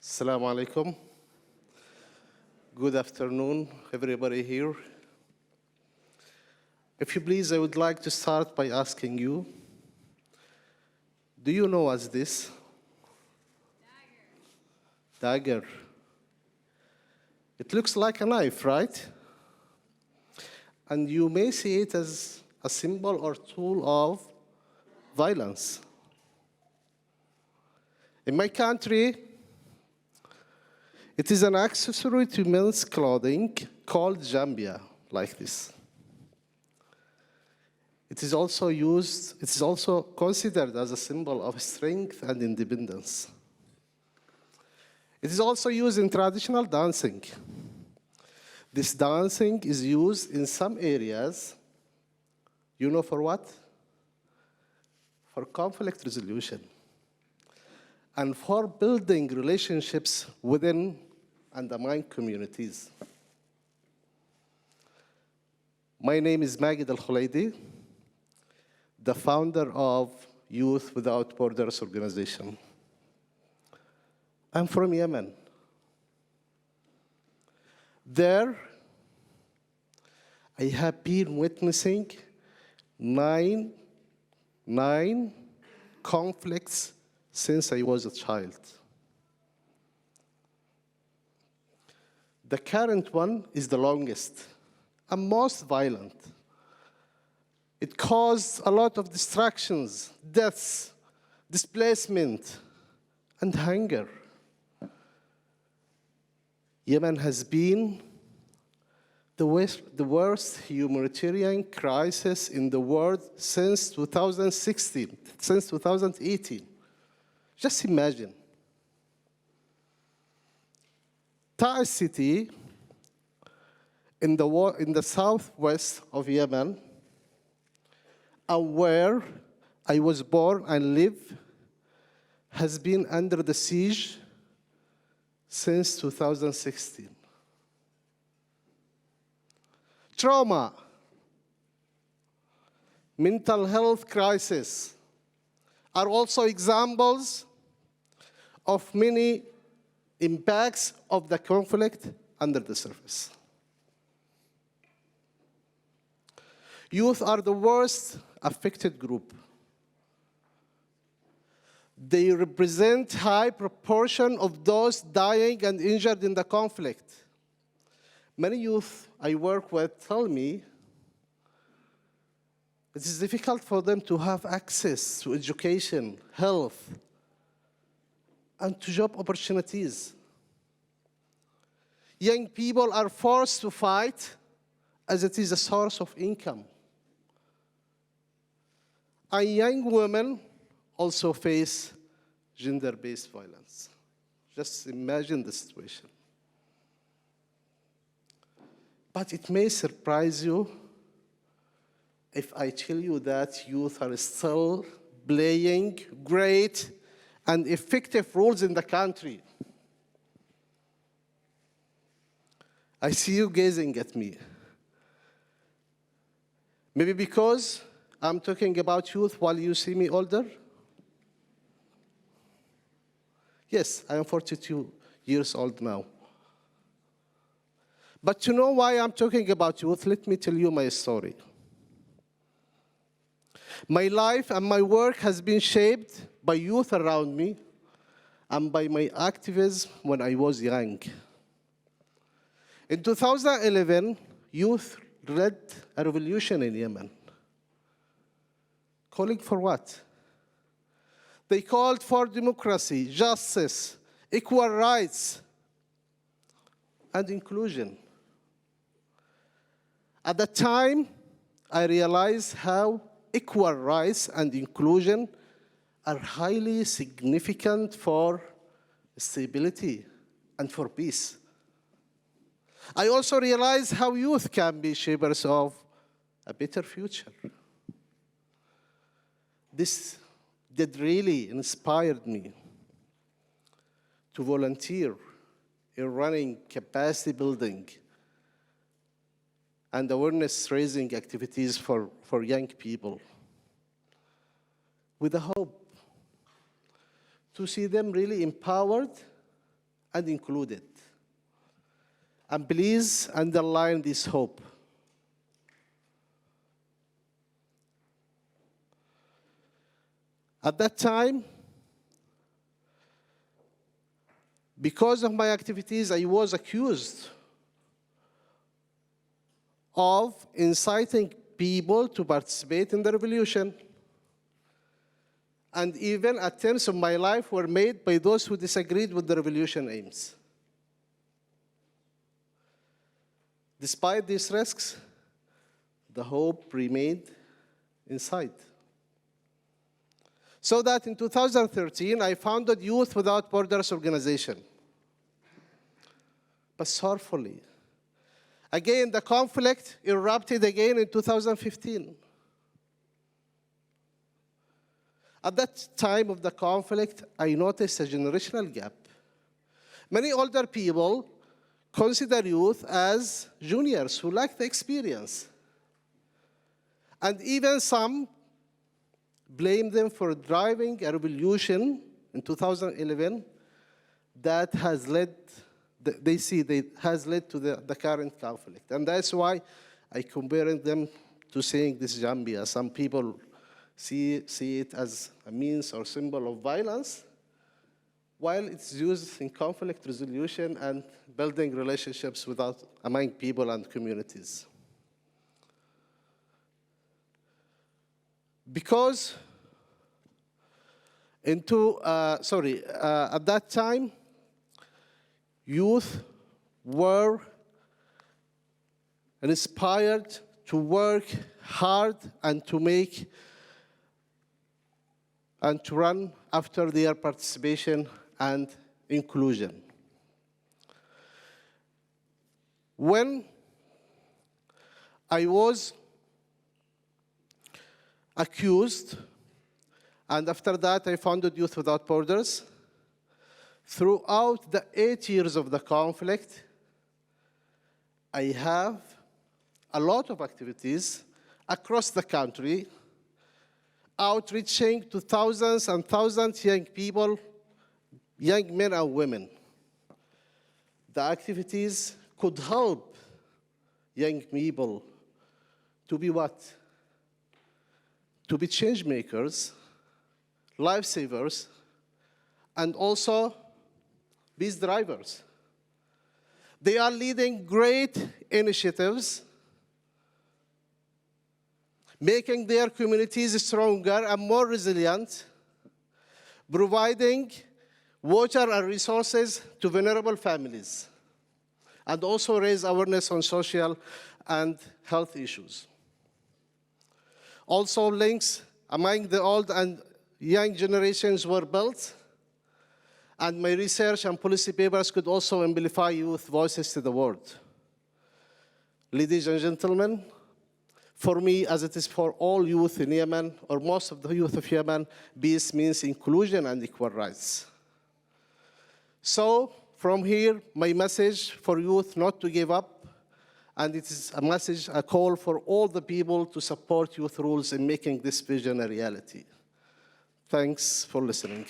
Assalamu alaikum. Good afternoon, everybody here. If you please, I would like to start by asking you, do you know what's this? Dagger. Dagger. It looks like a knife, right? And you may see it as a symbol or tool of violence. In my country, it is an accessory to men's clothing called jambia, like this. It is also considered as a symbol of strength and independence. It is also used in traditional dancing. This dancing is used in some areas, you know for what? For conflict resolution and for building relationships within and among communities. My name is Maged Al-Kholidy, the founder of Youth Without Borders organization. I'm from Yemen. There, I have been witnessing nine conflicts since I was a child. The current one is the longest and most violent. It caused a lot of distractions, deaths, displacement, and hunger. Yemen has been the worst humanitarian crisis in the world since 2016, since 2018. Just imagine. Ta'iz city in the southwest of Yemen, and where I was born and live, has been under the siege since 2016. Trauma, mental health crisis are also examples of many impacts of the conflict under the surface. Youth are the worst affected group. They represent a high proportion of those dying and injured in the conflict. Many youth I work with tell me it is difficult for them to have access to education, health, and to job opportunities. Young people are forced to fight as it is a source of income. And young women also face gender-based violence. Just imagine the situation. But it may surprise you if I tell you that youth are still playing great and effective roles in the country. I see you gazing at me. Maybe because I'm talking about youth while you see me older? Yes, I am 42 years old now. But to know why I'm talking about youth, let me tell you my story. My life and my work has been shaped by youth around me and by my activism when I was young. In 2011, youth led a revolution in Yemen. Calling for what? They called for democracy, justice, equal rights, and inclusion. At the time, I realized how equal rights and inclusion are highly significant for stability and for peace. I also realized how youth can be shapers of a better future. This did really inspired me to volunteer in running capacity building and awareness-raising activities for young people, with the hope to see them really empowered and included. And please underline this hope. At that time, because of my activities, I was accused of inciting people to participate in the revolution. And even attempts of my life were made by those who disagreed with the revolution aims. Despite these risks, the hope remained inside. So that in 2013, I founded Youth Without Borders organization. But sorrowfully, again, the conflict erupted again in 2015. At that time of the conflict, I noticed a generational gap. Many older people consider youth as juniors who lack the experience. And even some blame them for driving a revolution in 2011 that has led, they see that has led to the current conflict. And that's why I compare them to saying this Zambia. Some people see it as a means or symbol of violence, while it's used in conflict resolution and building relationships among people and communities. Because at that time, youth were inspired to work hard and to run after their participation and inclusion. When I was accused, and after that I founded Youth Without Borders, throughout the 8 years of the conflict, I have a lot of activities across the country, outreaching to thousands and thousands young people, young men and women. The activities could help young people to be what? To be changemakers, lifesavers, and also peace drivers. They are leading great initiatives, making their communities stronger and more resilient, providing water and resources to vulnerable families, and also raise awareness on social and health issues. Also, links among the old and young generations were built, and my research and policy papers could also amplify youth voices to the world. Ladies and gentlemen, for me, as it is for all youth in Yemen, or most of the youth of Yemen, peace means inclusion and equal rights. So, from here, my message for youth not to give up, and it is a message, a call for all the people to support youth rules in making this vision a reality. Thanks for listening.